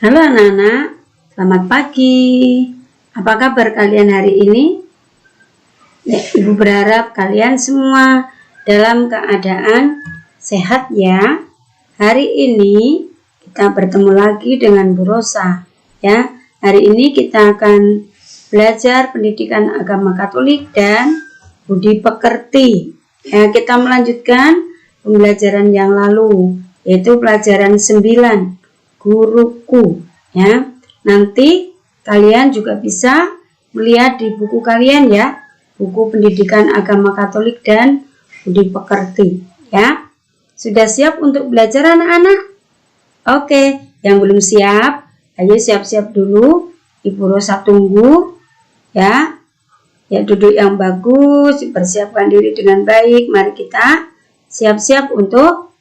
Halo anak-anak, selamat pagi. Apa kabar kalian hari ini? Ibu berharap kalian semua dalam keadaan sehat ya. Hari ini kita bertemu lagi dengan Bu Rosa ya. Hari ini kita akan belajar pendidikan agama Katolik dan budi pekerti. Ya, kita melanjutkan pembelajaran yang lalu, yaitu pelajaran 9. Guruku ya. Nanti kalian juga bisa melihat di buku kalian ya, buku pendidikan agama Katolik dan budi pekerti ya. Sudah siap untuk belajar anak-anak? Oke, yang belum siap, ayo siap-siap dulu. Ibu Rosa tunggu ya. Ya, duduk yang bagus, persiapkan diri dengan baik. Mari kita siap-siap untuk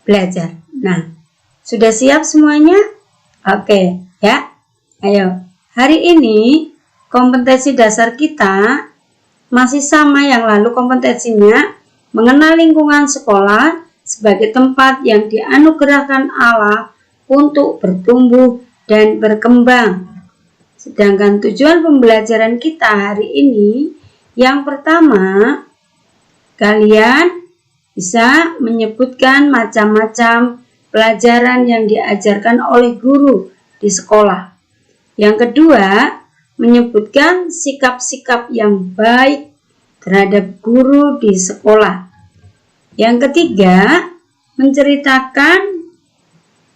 belajar. Nah, sudah siap semuanya? Oke, ya. Ayo. Hari ini kompetensi dasar kita masih sama yang lalu kompetensinya, mengenal lingkungan sekolah sebagai tempat yang dianugerahkan Allah untuk bertumbuh dan berkembang. Sedangkan tujuan pembelajaran kita hari ini, yang pertama, kalian bisa menyebutkan macam-macam pelajaran yang diajarkan oleh guru di sekolah. Yang kedua, menyebutkan sikap-sikap yang baik terhadap guru di sekolah. Yang ketiga, menceritakan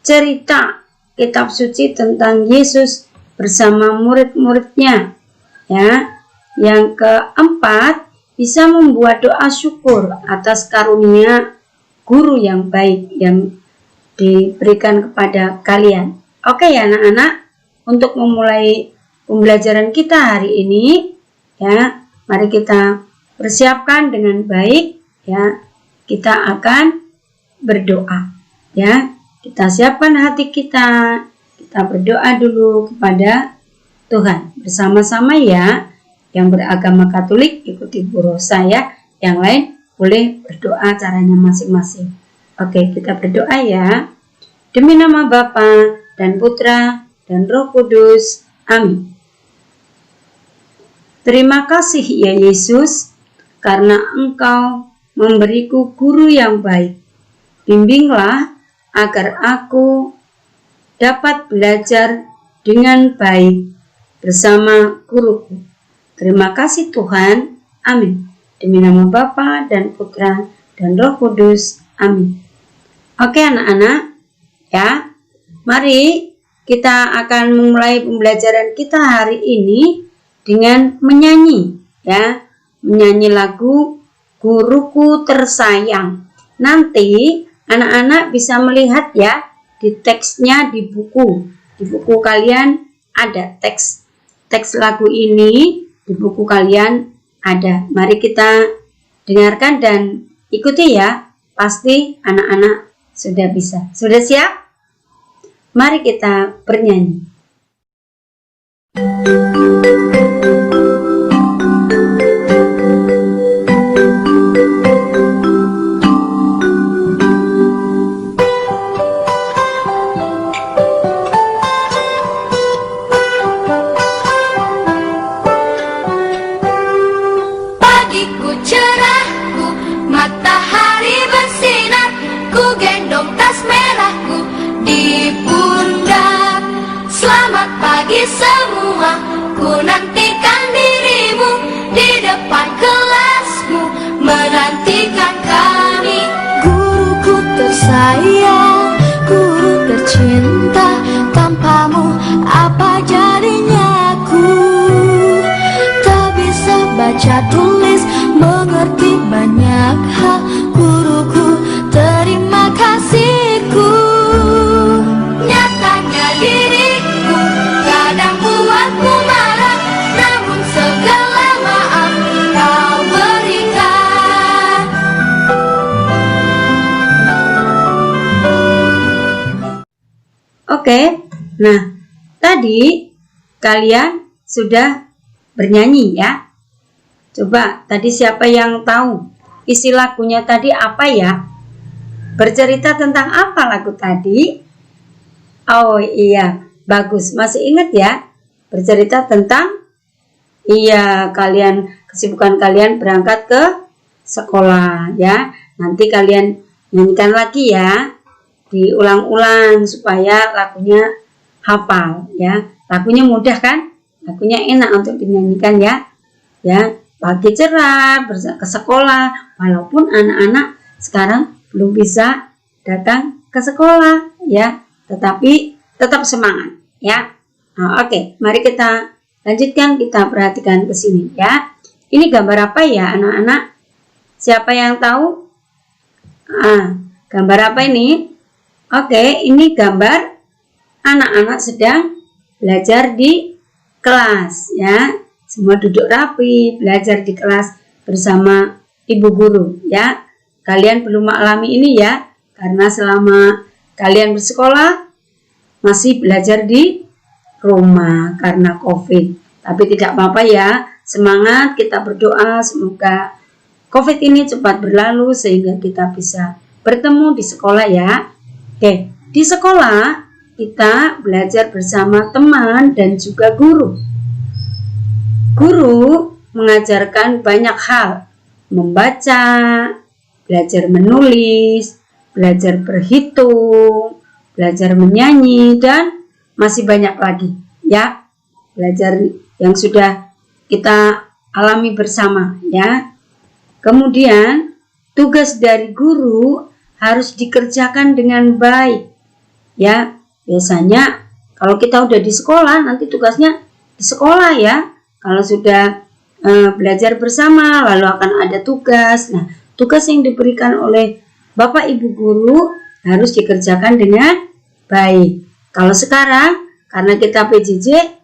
cerita kitab suci tentang Yesus bersama murid-muridnya. Ya. Yang keempat, bisa membuat doa syukur atas karunia guru yang baik yang diberikan kepada kalian. Oke ya anak-anak, untuk memulai pembelajaran kita hari ini ya, mari kita persiapkan dengan baik ya. Kita akan berdoa ya. Kita siapkan hati kita. Kita berdoa dulu kepada Tuhan bersama-sama ya. Yang beragama Katolik ikuti Bu Rosa ya. Yang lain boleh berdoa caranya masing-masing. Oke, kita berdoa ya. Demi nama Bapa dan Putra dan Roh Kudus. Amin. Terima kasih ya Yesus, karena Engkau memberiku guru yang baik. Bimbinglah agar aku dapat belajar dengan baik bersama guruku. Terima kasih Tuhan. Amin. Demi nama Bapa dan Putra dan Roh Kudus. Amin. Oke anak-anak, ya, mari kita akan memulai pembelajaran kita hari ini dengan menyanyi, ya, menyanyi lagu Guruku Tersayang. Nanti anak-anak bisa melihat ya di teksnya di buku kalian ada teks lagu ini di buku kalian ada. Mari kita dengarkan dan ikuti ya. Pasti anak-anak sudah bisa. Sudah siap? Mari kita bernyanyi. Pagiku cerahku, matahari bersinar, ku gendong tas merahku di pundak. Selamat pagi semua, ku nantikan dirimu di depan kelasmu, menantikan kami. Guruku tersayang, guru tercinta, tanpamu apa jadinya aku? Tak bisa baca tulis, mengerti banyak hal. Guruku, terima kasihku. Nyatanya diriku kadang buatmu marah, namun segala maaf kau berikan. Oke, nah tadi kalian sudah bernyanyi ya. Coba tadi siapa yang tahu isi lagunya tadi apa ya? Bercerita tentang apa lagu tadi? Oh iya, bagus. Masih ingat ya? Bercerita tentang kesibukan kalian berangkat ke sekolah ya. Nanti kalian nyanyikan lagi ya. Diulang-ulang supaya lagunya hafal ya. Lagunya mudah kan? Lagunya enak untuk dinyanyikan ya. Ya, pagi cerah ke sekolah walaupun anak-anak sekarang belum bisa datang ke sekolah ya, tetapi tetap semangat ya. Nah, oke, mari kita lanjutkan, kita perhatikan ke sini ya. Ini gambar apa ya anak-anak? Siapa yang tahu? Gambar apa ini? Oke, ini gambar anak-anak sedang belajar di kelas ya. Semua duduk rapi, belajar di kelas bersama ibu guru ya. Kalian belum mengalami ini ya, karena selama kalian bersekolah masih belajar di rumah karena COVID. Tapi tidak apa-apa ya, semangat, kita berdoa semoga COVID ini cepat berlalu sehingga kita bisa bertemu di sekolah ya. Oke, di sekolah kita belajar bersama teman dan juga guru. Guru mengajarkan banyak hal, membaca, belajar menulis, belajar berhitung, belajar menyanyi, dan masih banyak lagi ya. Belajar yang sudah kita alami bersama ya. Kemudian tugas dari guru harus dikerjakan dengan baik ya. Biasanya kalau kita udah di sekolah, nanti tugasnya di sekolah ya. Kalau sudah belajar bersama, lalu akan ada tugas. Nah, tugas yang diberikan oleh Bapak Ibu guru harus dikerjakan dengan baik. Kalau sekarang, karena kita PJJ,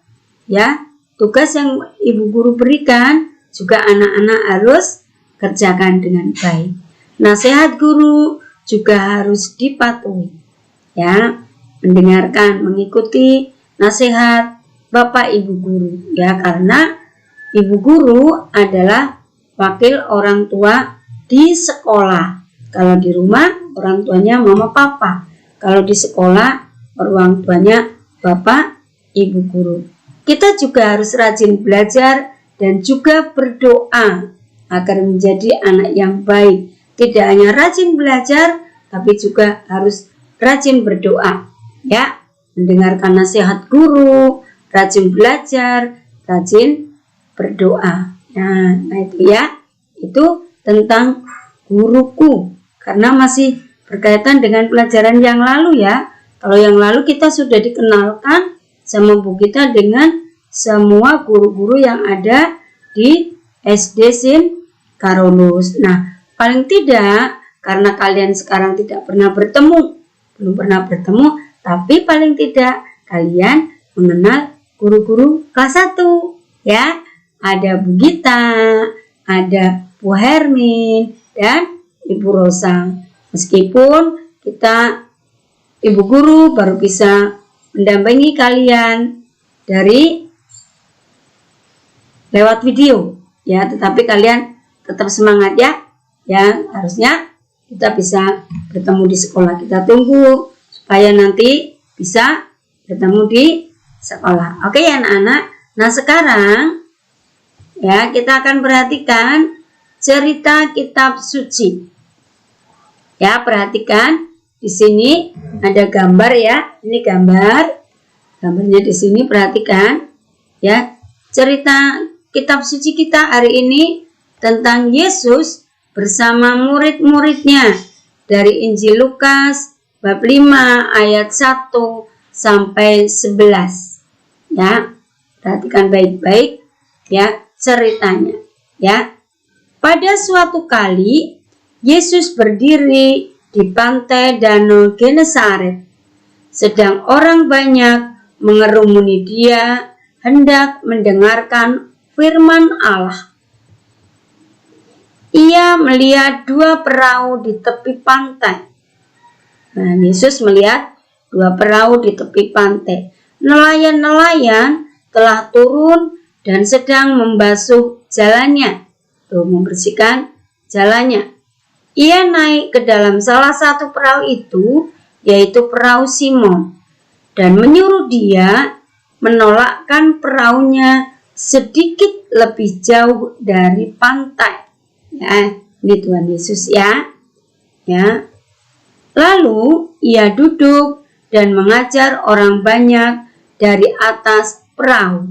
ya, tugas yang Ibu guru berikan juga anak-anak harus kerjakan dengan baik. Nasihat guru juga harus dipatuhi, ya, mendengarkan, mengikuti nasihat Bapak Ibu guru ya, karena ibu guru adalah wakil orang tua di sekolah. Kalau di rumah orang tuanya mama papa, kalau di sekolah orang tuanya Bapak Ibu guru. Kita juga harus rajin belajar dan juga berdoa agar menjadi anak yang baik. Tidak hanya rajin belajar tapi juga harus rajin berdoa ya, mendengarkan nasihat guru, rajin belajar, rajin berdoa. Nah itu ya, itu tentang guruku, karena masih berkaitan dengan pelajaran yang lalu ya. Kalau yang lalu kita sudah dikenalkan sama Bu Gita dengan semua guru-guru yang ada di SD Sin Karolus. Nah, paling tidak karena kalian sekarang tidak pernah bertemu, belum pernah bertemu, tapi paling tidak kalian mengenal guru-guru kelas 1 ya. Ada Bu Gita, ada Bu Hermin, dan Ibu Rosa. Meskipun kita Ibu guru baru bisa mendampingi kalian dari lewat video ya, tetapi kalian tetap semangat ya. Ya, harusnya kita bisa bertemu di sekolah. Kita tunggu supaya nanti bisa bertemu di sekolah. Oke ya anak-anak. Nah sekarang ya kita akan perhatikan cerita kitab suci. Ya, perhatikan di sini ada gambar ya. Ini gambarnya di sini, perhatikan ya. Cerita kitab suci kita hari ini tentang Yesus bersama murid-muridnya dari Injil Lukas bab 5 ayat 1 sampai 11 ya. Perhatikan baik-baik ya ceritanya ya. Pada suatu kali Yesus berdiri di pantai Danau Genesaret, sedang orang banyak mengerumuni dia hendak mendengarkan firman Allah. Ia melihat 2 perahu di tepi pantai. Nah, Yesus melihat 2 perahu di tepi pantai. Nelayan-nelayan telah turun dan sedang membasuh jalannya, membersihkan jalannya. Ia naik ke dalam salah satu perahu itu, yaitu perahu Simon, dan menyuruh dia menolakkan perahunya sedikit lebih jauh dari pantai. Ya, ini Tuhan Yesus ya. Ya. Lalu ia duduk dan mengajar orang banyak dari atas perahu.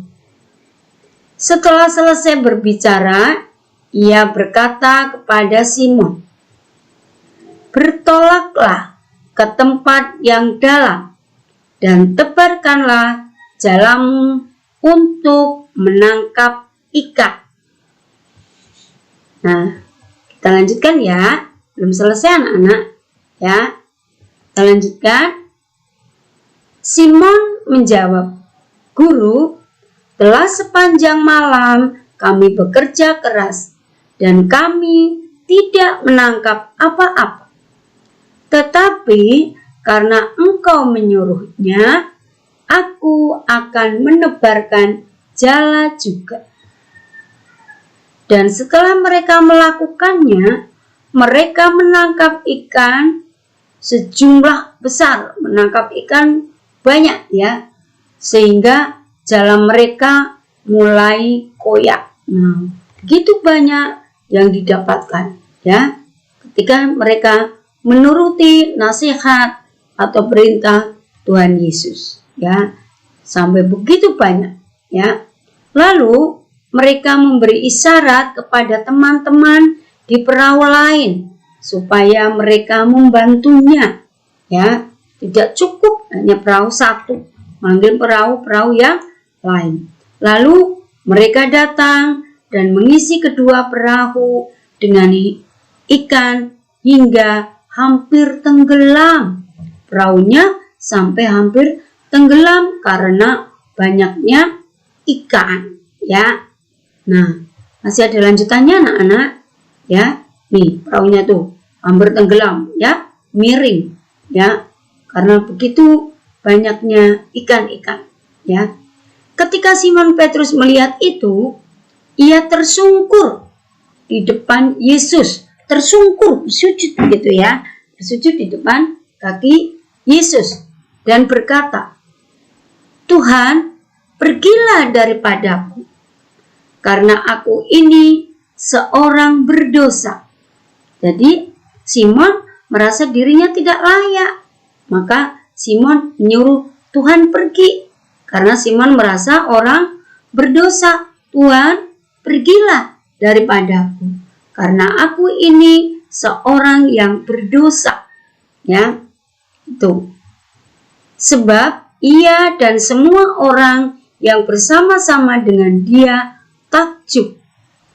Setelah selesai berbicara, ia berkata kepada Simon, "Bertolaklah ke tempat yang dalam dan tebarkanlah jalamu untuk menangkap ikan." Nah, kita lanjutkan ya. Belum selesai anak-anak. Ya, kita lanjutkan. Simon menjawab, "Guru, telah sepanjang malam kami bekerja keras dan kami tidak menangkap apa-apa. Tetapi karena engkau menyuruhnya, aku akan menebarkan jala juga." Dan setelah mereka melakukannya, mereka menangkap ikan sejumlah besar, menangkap ikan banyak ya, sehingga jala mereka mulai koyak. Nah, begitu banyak yang didapatkan ya, ketika mereka menuruti nasihat atau perintah Tuhan Yesus ya, sampai begitu banyak ya. Lalu mereka memberi isyarat kepada teman-teman di perahu lain supaya mereka membantunya ya. Tidak cukup hanya perahu satu, manggil perahu-perahu yang lain. Lalu mereka datang dan mengisi kedua perahu dengan ikan hingga hampir tenggelam. Perahunya sampai hampir tenggelam karena banyaknya ikan ya. Nah, masih ada lanjutannya anak-anak ya. Nih perahunya tuh hampir tenggelam ya, miring ya, karena begitu banyaknya ikan-ikan ya. Ketika Simon Petrus melihat itu, ia tersungkur di depan Yesus, tersungkur, sujud gitu ya, bersujud di depan kaki Yesus dan berkata, "Tuhan, pergilah daripadaku, karena aku ini seorang berdosa." Jadi Simon merasa dirinya tidak layak. Maka Simon menyuruh Tuhan pergi. Karena Simon merasa orang berdosa. "Tuhan, pergilah daripadaku, karena aku ini seorang yang berdosa." Ya, itu. Sebab ia dan semua orang yang bersama-sama dengan dia takjub.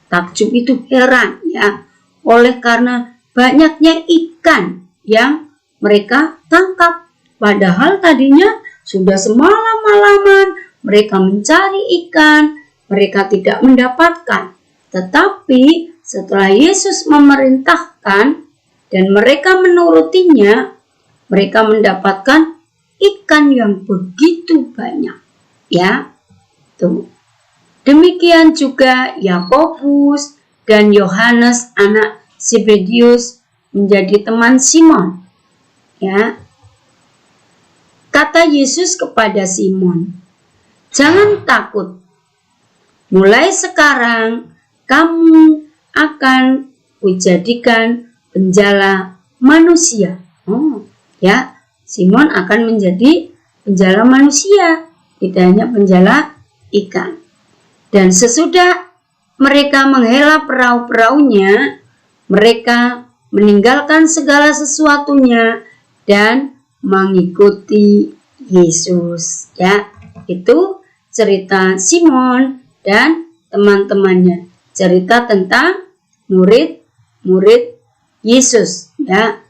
Takjub itu heran ya, oleh karena banyaknya ikan yang mereka tangkap. Padahal tadinya sudah semalam-malaman mereka mencari ikan, mereka tidak mendapatkan. Tetapi setelah Yesus memerintahkan dan mereka menurutinya, mereka mendapatkan ikan yang begitu banyak. Ya, tuh. Demikian juga Yakobus dan Yohanes anak Zebedius menjadi teman Simon. Ya. Kata Yesus kepada Simon, "Jangan takut. Mulai sekarang kamu akan kujadikan penjala manusia." Oh, ya. Simon akan menjadi penjala manusia, tidak hanya penjala ikan. Dan sesudah mereka menghela perahu-perahunya, mereka meninggalkan segala sesuatunya dan mengikuti Yesus. Ya, itu cerita Simon dan teman-temannya. Cerita tentang murid-murid Yesus. Ya,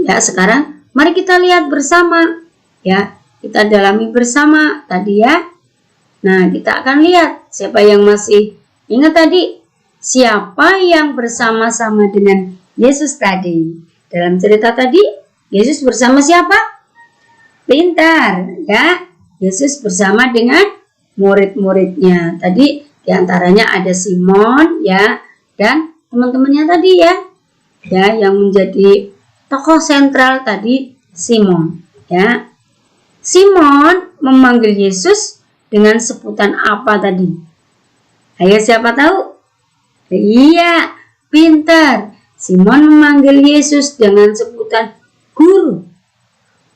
ya, sekarang mari kita lihat bersama. Ya, kita dalami bersama tadi ya. Nah, kita akan lihat siapa yang masih ingat tadi. Siapa yang bersama-sama dengan Yesus tadi? Dalam cerita tadi, Yesus bersama siapa? Pintar, ya. Yesus bersama dengan murid-muridnya. Tadi diantaranya ada Simon, ya, dan teman-temannya tadi ya. Ya, yang menjadi tokoh sentral tadi Simon, ya. Simon memanggil Yesus dengan sebutan apa tadi? Ayo, siapa tahu? Iya, pintar. Simon memanggil Yesus dengan sebutan Guru.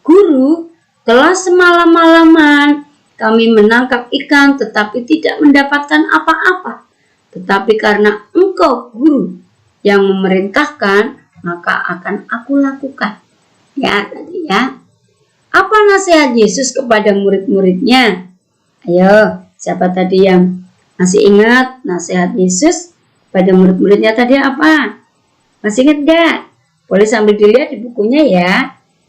Guru, telah semalam-malaman kami menangkap ikan tetapi tidak mendapatkan apa-apa. Tetapi karena Engkau Guru yang memerintahkan, maka akan aku lakukan. Ya, tadi ya. Apa nasihat Yesus kepada murid-muridnya? Ayo, siapa tadi yang masih ingat nasihat Yesus pada murid-muridnya tadi apa? Masih ingat gak? Boleh sambil dilihat di bukunya ya.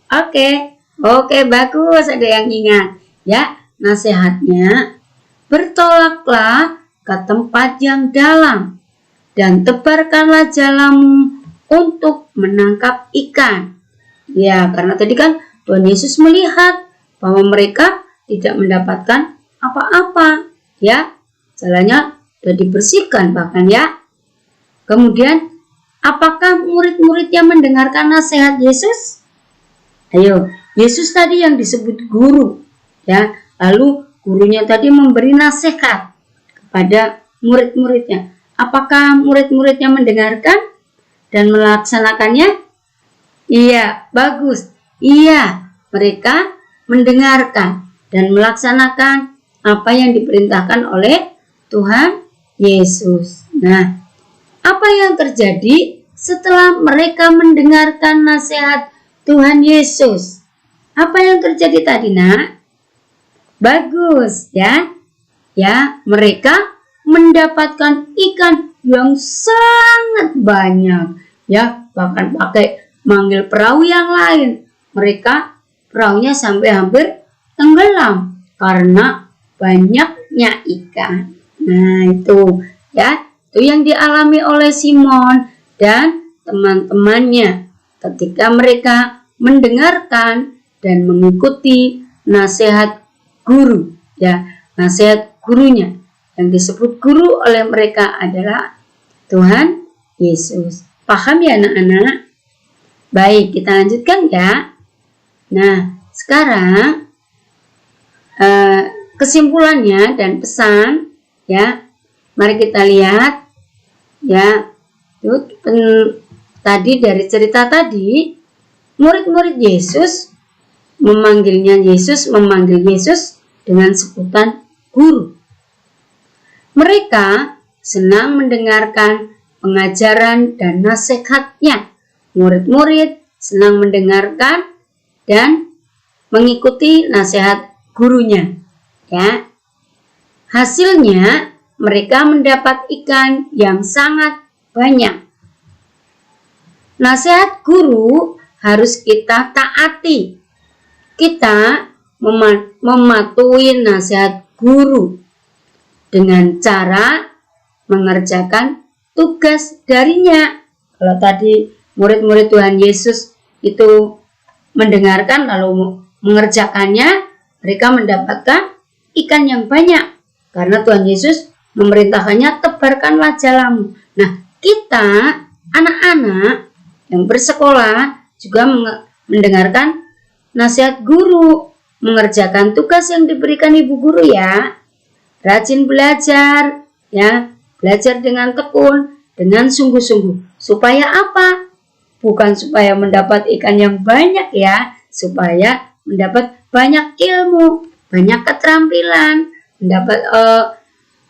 Oke, bagus, ada yang ingat. Ya, nasihatnya, bertolaklah ke tempat yang dalam dan tebarkanlah jalamu untuk menangkap ikan. Ya, karena tadi kan Tuhan Yesus melihat bahwa mereka tidak mendapatkan apa-apa. Ya, jalannya sudah dibersihkan bahkan ya. Kemudian, apakah murid-muridnya mendengarkan nasihat Yesus? Ayo, Yesus tadi yang disebut guru, ya. Lalu gurunya tadi memberi nasihat kepada murid-muridnya. Apakah murid-muridnya mendengarkan dan melaksanakannya? Iya, bagus. Iya, mereka mendengarkan dan melaksanakan apa yang diperintahkan oleh Tuhan Yesus. Nah, apa yang terjadi setelah mereka mendengarkan nasihat Tuhan Yesus? Apa yang terjadi tadi, Nak? Bagus, ya. Ya, mereka mendapatkan ikan yang sangat banyak. Ya, bahkan pakai manggil perahu yang lain. Mereka perahunya sampai hampir tenggelam karena banyaknya ikan. Nah, itu ya. Itu yang dialami oleh Simon dan teman-temannya ketika mereka mendengarkan dan mengikuti nasihat guru, ya, nasihat gurunya. Yang disebut guru oleh mereka adalah Tuhan Yesus. Paham ya anak-anak? Baik, kita lanjutkan ya. Nah, sekarang kesimpulannya dan pesan, ya. Mari kita lihat, ya. Tadi dari cerita tadi, murid-murid Yesus memanggil Yesus dengan sebutan guru. Mereka senang mendengarkan pengajaran dan nasihatnya. Murid-murid senang mendengarkan dan mengikuti nasihat gurunya. Ya. Hasilnya mereka mendapat ikan yang sangat banyak. Nasihat guru harus kita taati. Kita mematuhi nasihat guru dengan cara mengerjakan tugas darinya. Kalau tadi murid-murid Tuhan Yesus itu mendengarkan lalu mengerjakannya, mereka mendapatkan ikan yang banyak. Karena Tuhan Yesus memerintahkannya, tebarkanlah jalamu. Nah, kita anak-anak yang bersekolah juga mendengarkan nasihat guru, mengerjakan tugas yang diberikan ibu guru ya. Rajin belajar, ya, belajar dengan tekun, dengan sungguh-sungguh. Supaya apa? Bukan supaya mendapat ikan yang banyak ya, supaya mendapat banyak ilmu, banyak keterampilan, mendapat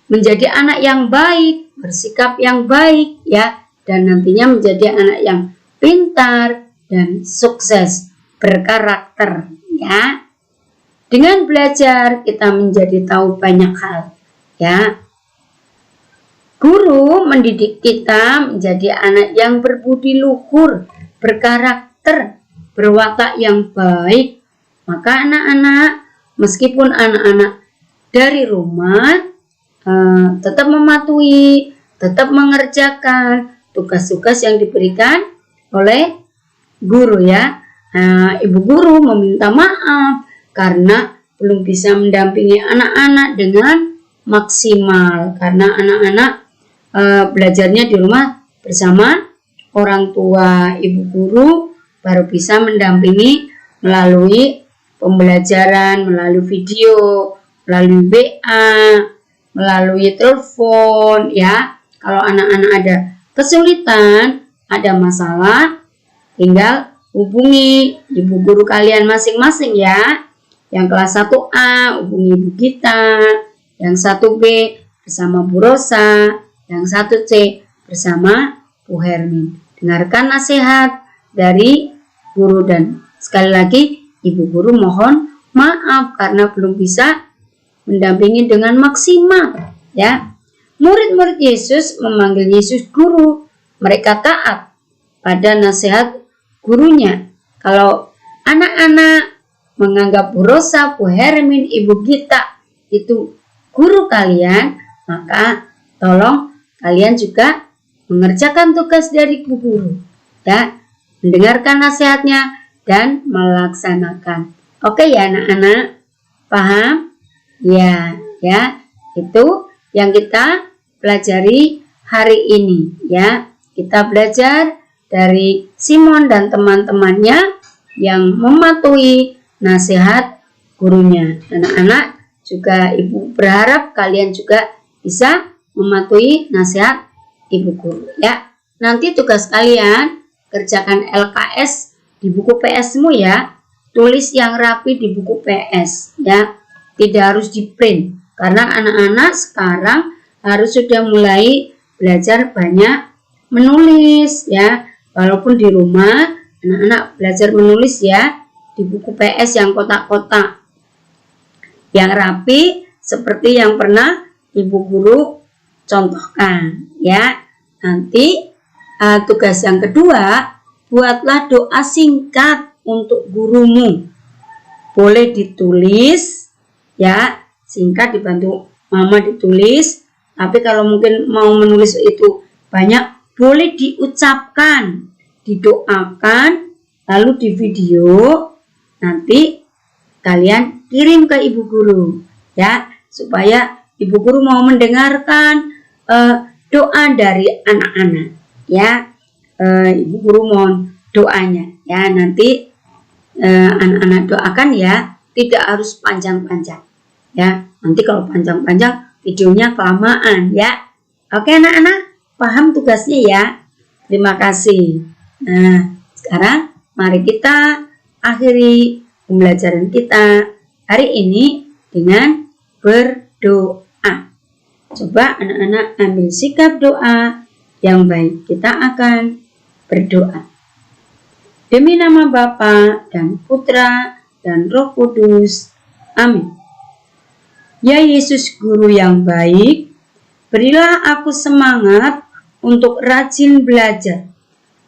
menjadi anak yang baik, bersikap yang baik ya, dan nantinya menjadi anak yang pintar dan sukses, berkarakter ya. Dengan belajar kita menjadi tahu banyak hal ya. Guru mendidik kita menjadi anak yang berbudi luhur, berkarakter, berwatak yang baik. Maka anak-anak, meskipun anak-anak dari rumah tetap mematuhi, tetap mengerjakan tugas-tugas yang diberikan oleh guru ya. Ibu guru meminta maaf karena belum bisa mendampingi anak-anak dengan maksimal, karena anak-anak belajarnya di rumah bersama orang tua. Ibu guru baru bisa mendampingi melalui pembelajaran melalui video, melalui WA, melalui telepon ya. Kalau anak-anak ada kesulitan, ada masalah, tinggal hubungi ibu guru kalian masing-masing ya. Yang kelas 1A hubungi Ibu Gita, yang 1B bersama Bu Rosa, yang 1C bersama Bu Hermin. Dengarkan nasihat dari guru dan sekali lagi Ibu guru mohon maaf karena belum bisa mendampingi dengan maksimal ya. Murid-murid Yesus memanggil Yesus guru. Mereka taat pada nasihat gurunya. Kalau anak-anak menganggap Bu Rosa, Bu Hermin, Ibu Gita itu guru kalian, maka tolong kalian juga mengerjakan tugas dari Bu Guru ya, mendengarkan nasihatnya dan melaksanakan. Oke ya anak-anak, paham? Ya, itu yang kita pelajari hari ini ya. Kita belajar dari Simon dan teman-temannya yang mematuhi nasihat gurunya. Anak-anak juga ibu berharap kalian juga bisa mematuhi nasihat ibu guru ya. Nanti tugas kalian kerjakan LKS di buku PS-mu ya. Tulis yang rapi di buku PS ya. Tidak harus di print karena anak-anak sekarang harus sudah mulai belajar banyak menulis ya. Walaupun di rumah anak-anak belajar menulis ya. Di buku PS yang kotak-kotak yang rapi seperti yang pernah ibu guru contohkan ya. Nanti tugas yang kedua, buatlah doa singkat untuk gurumu. Boleh ditulis ya, singkat dibantu mama ditulis. Tapi kalau mungkin mau menulis itu banyak, boleh diucapkan, didoakan, lalu di video. Nanti kalian kirim ke ibu guru ya, supaya ibu guru mau mendengarkan doa dari anak-anak ya. Ibu guru mohon doanya ya. Nanti anak-anak doakan ya, tidak harus panjang-panjang ya. Nanti kalau panjang-panjang videonya kelamaan ya. Oke anak-anak, paham tugasnya ya. Terima kasih. Nah, sekarang mari kita akhiri pembelajaran kita hari ini dengan berdoa. Coba anak-anak ambil sikap doa yang baik. Kita akan berdoa. Demi nama Bapa dan Putra dan Roh Kudus. Amin. Ya Yesus guru yang baik, berilah aku semangat untuk rajin belajar.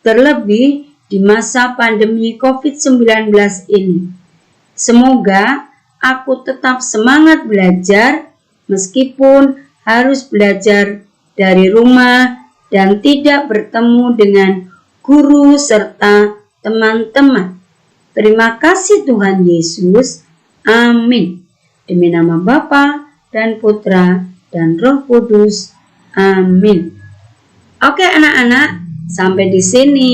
Terlebih di masa pandemi COVID-19 ini. Semoga aku tetap semangat belajar meskipun harus belajar dari rumah dan tidak bertemu dengan guru serta teman-teman. Terima kasih Tuhan Yesus. Amin. Demi nama Bapa dan Putra dan Roh Kudus. Amin. Oke anak-anak, sampai di sini.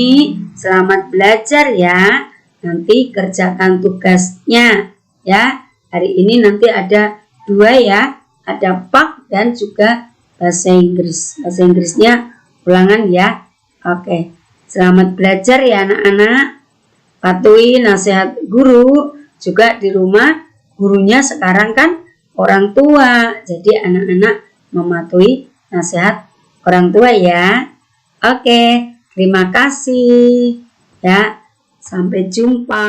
Selamat belajar ya. Nanti kerjakan tugasnya ya. Hari ini nanti ada 2 ya. Ada PAK dan juga bahasa Inggris. Bahasa Inggrisnya ulangan ya. Oke. Selamat belajar ya anak-anak. Patuhi nasihat guru. Juga di rumah gurunya sekarang kan orang tua. Jadi anak-anak mematuhi nasihat orang tua ya. Oke. Terima kasih ya. Sampai jumpa.